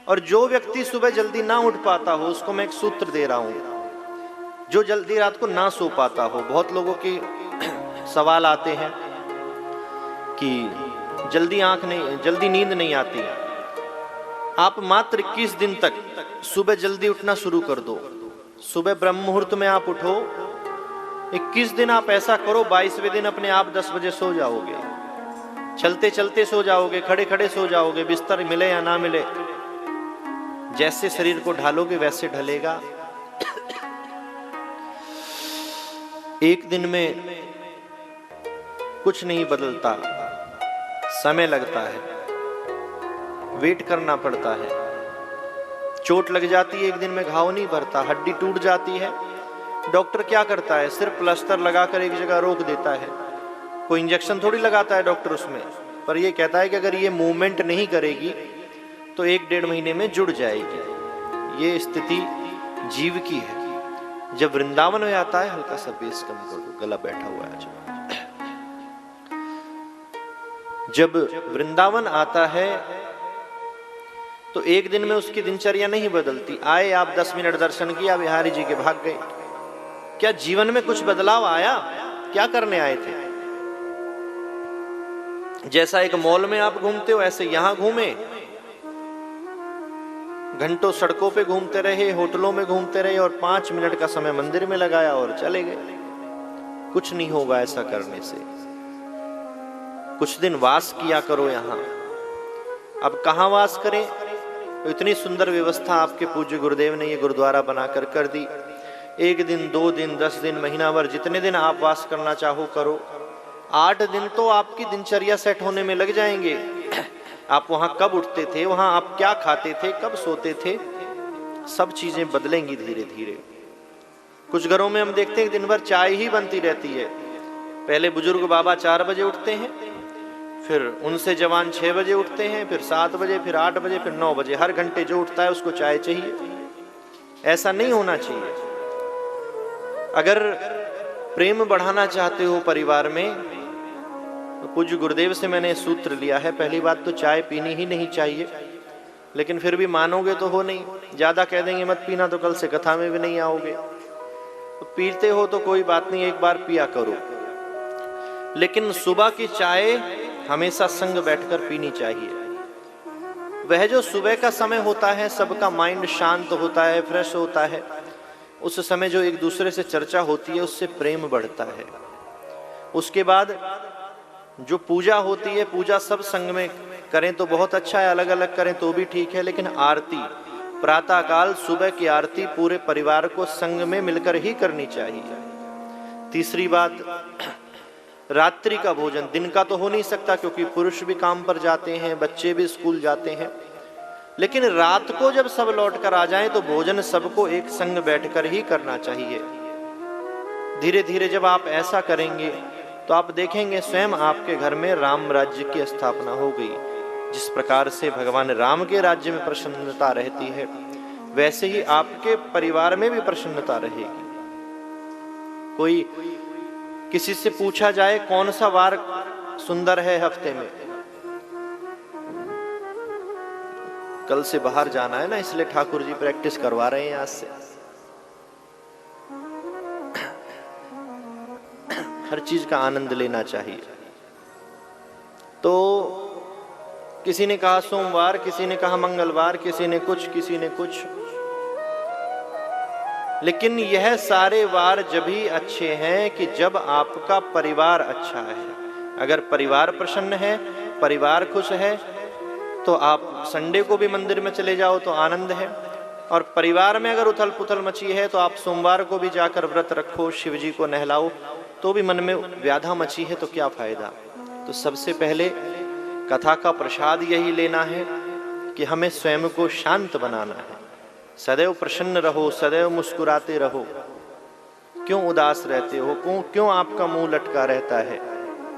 और जो व्यक्ति सुबह जल्दी ना उठ पाता हो, उसको मैं एक सूत्र दे रहा हूं, जो जल्दी रात को ना सो पाता हो। बहुत लोगों की सवाल आते हैं कि जल्दी नींद नहीं आती। आप मात्र 21 दिन तक सुबह जल्दी उठना शुरू कर दो। सुबह ब्रह्म मुहूर्त में आप उठो, 21 दिन आप ऐसा करो, 22वें दिन अपने आप 10 बजे सो जाओगे, चलते चलते सो जाओगे, खड़े खड़े सो जाओगे, बिस्तर मिले या ना मिले, जैसे शरीर को ढालोगे वैसे ढलेगा। एक दिन में कुछ नहीं बदलता, समय लगता है, वेट करना पड़ता है। चोट लग जाती है, एक दिन में घाव नहीं भरता। हड्डी टूट जाती है, डॉक्टर क्या करता है, सिर्फ प्लास्टर लगाकर एक जगह रोक देता है। कोई इंजेक्शन थोड़ी लगाता है डॉक्टर उसमें, पर यह कहता है कि अगर ये मूवमेंट नहीं करेगी तो 1-1.5 महीने में जुड़ जाएगी। ये स्थिति जीव की है। जब वृंदावन में आता है, हल्का सा बेस कम कर दो, गला बैठा हुआ है। जब वृंदावन आता है तो एक दिन में उसकी दिनचर्या नहीं बदलती। आए आप 10 मिनट दर्शन किया, बिहारी जी के भाग गए। क्या जीवन में कुछ बदलाव आया? क्या करने आए थे? जैसा एक मॉल में आप घूमते हो, ऐसे यहां घूमे, घंटों सड़कों पे घूमते रहे, होटलों में घूमते रहे और 5 मिनट का समय मंदिर में लगाया और चले गए। कुछ नहीं होगा ऐसा करने से। कुछ दिन वास किया करो यहां। अब कहां वास करें? तो इतनी सुंदर व्यवस्था आपके पूज्य गुरुदेव ने ये गुरुद्वारा बनाकर कर दी। 1 दिन, 2 दिन, 10 दिन, महीना भर, जितने दिन आप वास करना चाहो करो। 8 दिन तो आपकी दिनचर्या सेट होने में लग जाएंगे। आप वहां कब उठते थे, वहां आप क्या खाते थे, कब सोते थे, सब चीजें बदलेंगी धीरे धीरे। कुछ घरों में हम देखते हैं दिन भर चाय ही बनती रहती है। पहले बुजुर्ग बाबा 4 बजे उठते हैं, फिर उनसे जवान 6 बजे उठते हैं, फिर 7 बजे, फिर 8 बजे, फिर 9 बजे। हर घंटे जो उठता है उसको चाय चाहिए। ऐसा नहीं होना चाहिए। अगर प्रेम बढ़ाना चाहते हो परिवार में, तो पूज्य गुरुदेव से मैंने सूत्र लिया है। पहली बात तो चाय पीनी ही नहीं चाहिए, लेकिन फिर भी मानोगे तो हो नहीं। ज्यादा कह देंगे मत पीना तो कल से कथा में भी नहीं आओगे। तो पीते हो तो कोई बात नहीं, एक बार पिया करो, लेकिन सुबह की चाय हमेशा संग बैठकर पीनी चाहिए। वह जो सुबह का समय होता है, सबका माइंड शांत होता है, फ्रेश होता है। उस समय जो एक दूसरे से चर्चा होती है, उससे प्रेम बढ़ता है। उसके बाद जो पूजा होती है, पूजा सब संग में करें तो बहुत अच्छा है, अलग अलग करें तो भी ठीक है, लेकिन आरती प्रातः काल सुबह की आरती पूरे परिवार को संग में मिलकर ही करनी चाहिए। तीसरी बात, रात्रि का भोजन दिन का तो हो नहीं सकता, क्योंकि पुरुष भी काम पर जाते हैं, बच्चे भी स्कूल जाते हैं, लेकिन रात को जब सब लौट कर आ जाएं तो भोजन सबको एक संग बैठकर ही करना चाहिए। धीरे धीरे जब आप ऐसा करेंगे तो आप देखेंगे स्वयं आपके घर में राम राज्य की स्थापना हो गई। जिस प्रकार से भगवान राम के राज्य में प्रसन्नता रहती है, वैसे ही आपके परिवार में भी प्रसन्नता रहेगी। कोई किसी से पूछा जाए कौन सा वार सुंदर है हफ्ते में, कल से बाहर जाना है ना, इसलिए ठाकुर जी प्रैक्टिस करवा रहे हैं आज से। हर चीज का आनंद लेना चाहिए। तो किसी ने कहा सोमवार, किसी ने कहा मंगलवार, किसी ने कुछ, लेकिन यह सारे वार जब ही अच्छे हैं कि जब आपका परिवार अच्छा है। अगर परिवार प्रसन्न है, परिवार खुश है, तो आप संडे को भी मंदिर में चले जाओ तो आनंद है। और परिवार में अगर उथल पुथल मची है तो आप सोमवार को भी जाकर व्रत रखो, शिव जी को नहलाओ, तो भी मन में व्याधा मची है तो क्या फायदा। तो सबसे पहले कथा का प्रसाद यही लेना है कि हमें स्वयं को शांत बनाना है। सदैव प्रसन्न रहो, सदैव मुस्कुराते रहो। क्यों उदास रहते हो, क्यों आपका मुंह लटका रहता है?